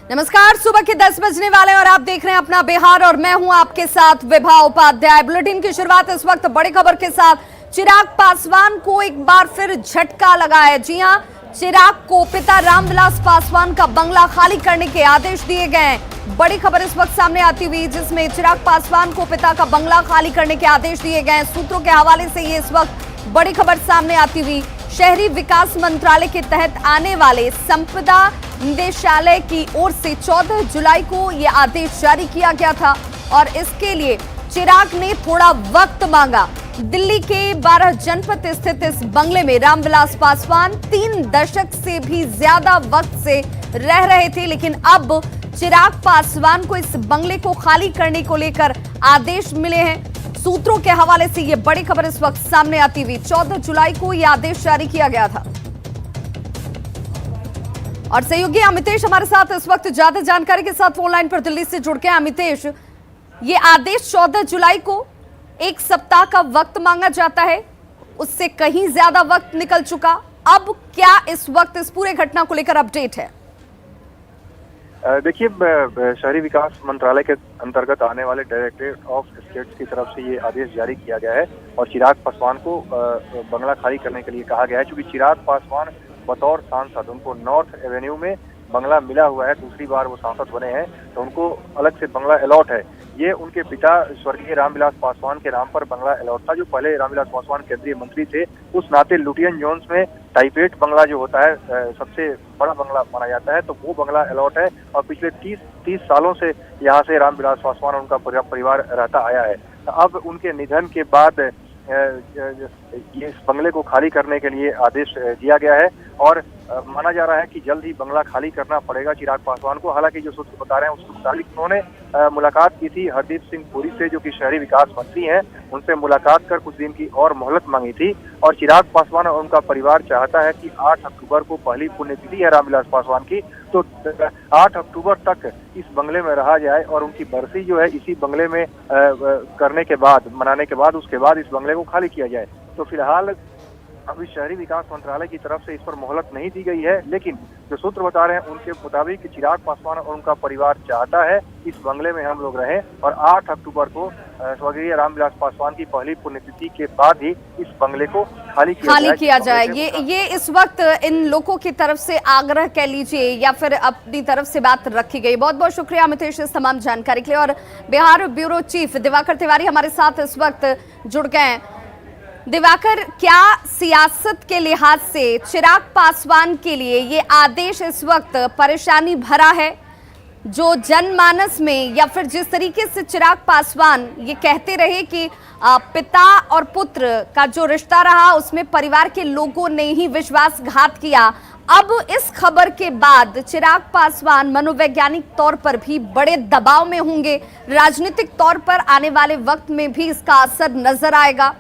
नमस्कार, सुबह के 10 बजने वाले और आप देख रहे हैं अपना बिहार और मैं हूं आपके साथ विभा उपाध्याय। बुलेटिन की शुरुआत इस वक्त बड़ी खबर के साथ। चिराग पासवान को एक बार फिर झटका लगा है। जी हां, चिराग को पिता रामविलास पासवान का बंगला खाली करने के आदेश दिए गए हैं। बड़ी खबर इस वक्त सामने आती हुई जिसमें चिराग पासवान को पिता का बंगला खाली करने के आदेश दिए गए हैं। सूत्रों के हवाले से ये इस वक्त बड़ी खबर सामने आती हुई। शहरी विकास मंत्रालय के तहत आने वाले संपदा निदेशालय की ओर से 14 जुलाई को यह आदेश जारी किया गया था और इसके लिए चिराग ने थोड़ा वक्त मांगा। दिल्ली के 12 जनपद स्थित इस बंगले में रामविलास पासवान 3 दशक से भी ज्यादा वक्त से रह रहे थे, लेकिन अब चिराग पासवान को इस बंगले को खाली करने को लेकर आदेश मिले हैं। सूत्रों के हवाले से यह बड़ी खबर इस वक्त सामने आती हुई। 14 जुलाई को यह आदेश जारी किया गया था और सहयोगी अमितेश हमारे साथ इस वक्त ज्यादा जानकारी के साथ फोन लाइन पर दिल्ली से जुड़ गए। अमितेश, ये आदेश 14 जुलाई को एक सप्ताह का वक्त मांगा जाता है, उससे कहीं ज्यादा वक्त निकल चुका। अब क्या इस वक्त इस पूरे घटना को लेकर अपडेट है? देखिए, शहरी विकास मंत्रालय के अंतर्गत आने वाले डायरेक्टरेट ऑफ स्टेट्स की तरफ से ये आदेश जारी किया गया है और चिराग पासवान को बंगला खाली करने के लिए कहा गया है। क्योंकि चिराग पासवान बतौर सांसद, उनको नॉर्थ एवेन्यू में बंगला मिला हुआ है, दूसरी बार वो सांसद बने हैं, तो उनको अलग से बंगला अलॉट है। ये उनके पिता स्वर्गीय रामविलास पासवान के नाम पर बंगला अलॉट था, जो पहले रामविलास पासवान केंद्रीय मंत्री थे। उस नाते लुटियन जोन्स में टाइप 8 बंगला जो होता है सबसे बड़ा बंगला माना जाता है, तो वो बंगला अलॉट है और पिछले 30 सालों से यहाँ से रामविलास पासवान और उनका परिवार रहता आया है। अब उनके निधन के बाद ये इस बंगले को खाली करने के लिए आदेश दिया गया है और माना जा रहा है कि जल्द ही बंगला खाली करना पड़ेगा चिराग पासवान को। हालांकि जो सूत्र बता रहे हैं उसके मुताबिक उन्होंने मुलाकात की थी हरदीप सिंह पुरी से, जो कि शहरी विकास मंत्री हैं। उनसे मुलाकात कर कुछ दिन की और मोहलत मांगी थी और चिराग पासवान और उनका परिवार चाहता है कि 8 अक्टूबर को पहली पुण्यतिथि है रामविलास पासवान की, तो 8 अक्टूबर तक इस बंगले में रहा जाए और उनकी बरसी जो है इसी बंगले में करने के बाद, मनाने के बाद, उसके बाद इस बंगले को खाली किया जाए। तो फिलहाल अभी शहरी विकास मंत्रालय की तरफ से इस पर मोहलत नहीं दी गई है, लेकिन जो सूत्र बता रहे हैं उनके मुताबिक चिराग पासवान और उनका परिवार चाहता है इस बंगले में हम लोग रहें और 8 अक्टूबर को स्वर्गीय रामविलास पासवान की पहली पुण्यतिथि के बाद ही इस बंगले को खाली किया जाए। ये इस वक्त इन लोगों की तरफ से आग्रह कह लीजिए या फिर अपनी तरफ से बात रखी गई। बहुत बहुत शुक्रिया अमितेश इस तमाम जानकारी के लिए। और बिहार ब्यूरो चीफ दिवाकर तिवारी हमारे साथ इस वक्त जुड़ गए हैं। दिवाकर, क्या सियासत के लिहाज से चिराग पासवान के लिए ये आदेश इस वक्त परेशानी भरा है? जो जनमानस में या फिर जिस तरीके से चिराग पासवान ये कहते रहे कि पिता और पुत्र का जो रिश्ता रहा उसमें परिवार के लोगों ने ही विश्वासघात किया, अब इस खबर के बाद चिराग पासवान मनोवैज्ञानिक तौर पर भी बड़े दबाव में होंगे, राजनीतिक तौर पर आने वाले वक्त में भी इसका असर नजर आएगा?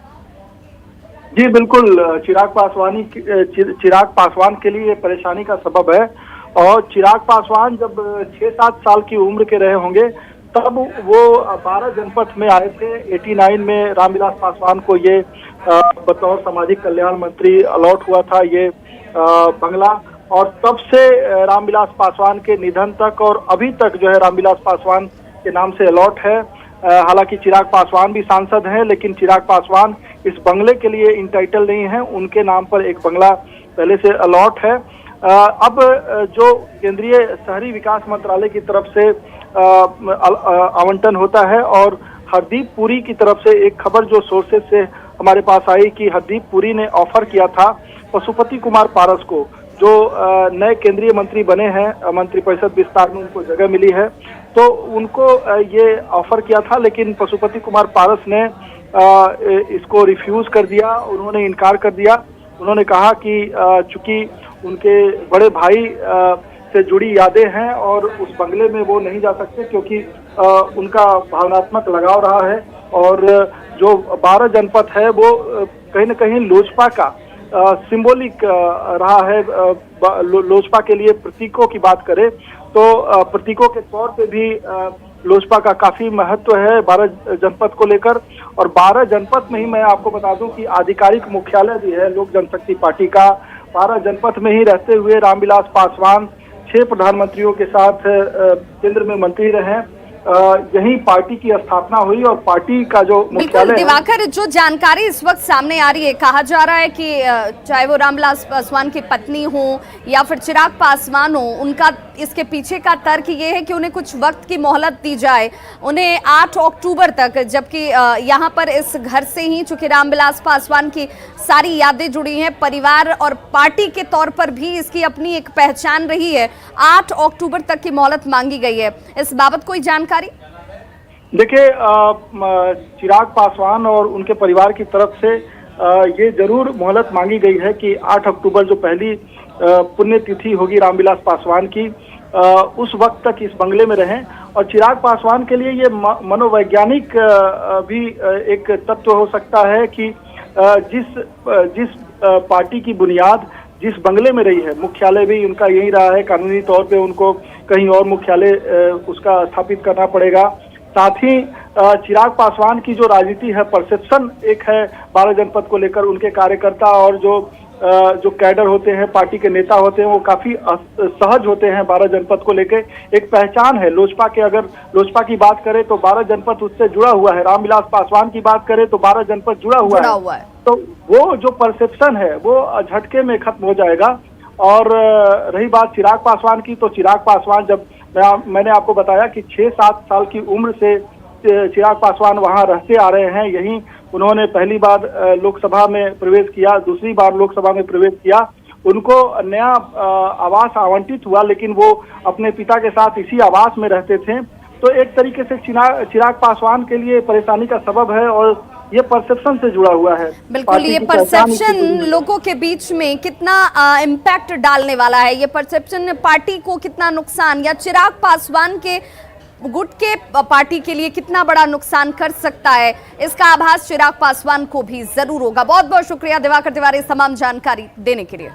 जी बिल्कुल, चिराग पासवान के लिए परेशानी का सबब है। और चिराग पासवान जब 6-7 साल की उम्र के रहे होंगे तब वो 12 जनपद में आए थे। 89 में रामविलास पासवान को ये बतौर सामाजिक कल्याण मंत्री अलॉट हुआ था ये बंगला, और तब से रामविलास पासवान के निधन तक और अभी तक जो है रामविलास पासवान के नाम से अलॉट है। हालांकि चिराग पासवान भी सांसद हैं, लेकिन चिराग पासवान इस बंगले के लिए इंटाइटल नहीं है, उनके नाम पर एक बंगला पहले से अलॉट है। अब जो केंद्रीय शहरी विकास मंत्रालय की तरफ से आवंटन होता है और हरदीप पुरी की तरफ से एक खबर जो सोर्सेज से हमारे पास आई कि हरदीप पुरी ने ऑफर किया था पशुपति कुमार पारस को, जो नए केंद्रीय मंत्री बने हैं, मंत्रिपरिषद विस्तार में उनको जगह मिली है, तो उनको ये ऑफर किया था, लेकिन पशुपति कुमार पारस ने इसको रिफ्यूज कर दिया, उन्होंने इनकार कर दिया। उन्होंने कहा कि चूंकि उनके बड़े भाई से जुड़ी यादें हैं और उस बंगले में वो नहीं जा सकते क्योंकि उनका भावनात्मक लगाव रहा है, और जो 12 जनपद है वो कहीं न कहीं लोजपा का सिंबॉलिक रहा है। लोजपा के लिए प्रतीकों की बात करें तो प्रतीकों के तौर पे भी लोजपा का काफी महत्व है 12 जनपद को लेकर। और 12 जनपद में ही मैं आपको बता दूं कि आधिकारिक मुख्यालय भी है लोक जनशक्ति पार्टी का। 12 जनपद में ही रहते हुए रामविलास पासवान 6 प्रधानमंत्रियों के साथ केंद्र में मंत्री रहे। यही पार्टी की स्थापना हुई और पार्टी का जो बिल्कुल मुख्यालय दिवाकर, जो जानकारी इस वक्त सामने आ रही है, कहा जा रहा है कि चाहे वो रामविलास पासवान की पत्नी हो या फिर चिराग पासवान हो, उनका इसके पीछे का तर्क ये है कि उन्हें कुछ वक्त की मोहलत दी जाए, उन्हें 8 अक्टूबर तक, जबकि यहाँ पर इस घर से ही चूंकि रामविलास पासवान की सारी यादें जुड़ी हैं, परिवार और पार्टी के तौर पर भी इसकी अपनी एक पहचान रही है, 8 अक्टूबर तक की मोहलत मांगी गई है। इस बाबत कोई जानकारी? देखिए, चिराग पासवान और उनके परिवार की तरफ से ये जरूर मोहलत मांगी गई है कि 8 अक्टूबर जो पहली पुण्यतिथि होगी रामविलास पासवान की, उस वक्त तक इस बंगले में रहें। और चिराग पासवान के लिए ये मनोवैज्ञानिक भी एक तत्व हो सकता है कि जिस पार्टी की बुनियाद जिस बंगले में रही है, मुख्यालय भी उनका यही रहा है, कानूनी तौर पे उनको कहीं और मुख्यालय उसका स्थापित करना पड़ेगा। साथ ही चिराग पासवान की जो राजनीति है, परसेप्शन एक है 12 जनपद को लेकर, उनके कार्यकर्ता और जो कैडर होते हैं, पार्टी के नेता होते हैं, वो काफी सहज होते हैं 12 जनपद को लेकर। एक पहचान है लोजपा के, अगर लोजपा की बात करें तो 12 जनपद उससे जुड़ा हुआ है, रामविलास पासवान की बात करें तो 12 जनपद जुड़ा हुआ है। तो वो जो परसेप्शन है वो झटके में खत्म हो जाएगा। और रही बात चिराग पासवान की, तो चिराग पासवान, जब मैंने आपको बताया कि 6-7 साल की उम्र से चिराग पासवान वहां रहते आ रहे हैं। यहीं उन्होंने पहली बार लोकसभा में प्रवेश किया, दूसरी बार लोकसभा में प्रवेश किया। उनको नया आवास आवंटित हुआ, लेकिन वो अपने पिता के साथ इसी आवास में रहते थे। तो एक तरीके से चिराग पासवान के लिए परेशानी का सबब है और ये परसेप्शन से जुड़ा हुआ है। बिल्कुल, ये परसेप्शन लोगों के बीच में कितना इम्पैक्ट डालने वाला है, ये परसेप्शन पार्टी को कितना नुकसान, या चिराग पासवान के गुट के पार्टी के लिए कितना बड़ा नुकसान कर सकता है, इसका आभास चिराग पासवान को भी जरूर होगा। बहुत बहुत शुक्रिया दिवाकर तिवारी इस तमाम जानकारी देने के लिए।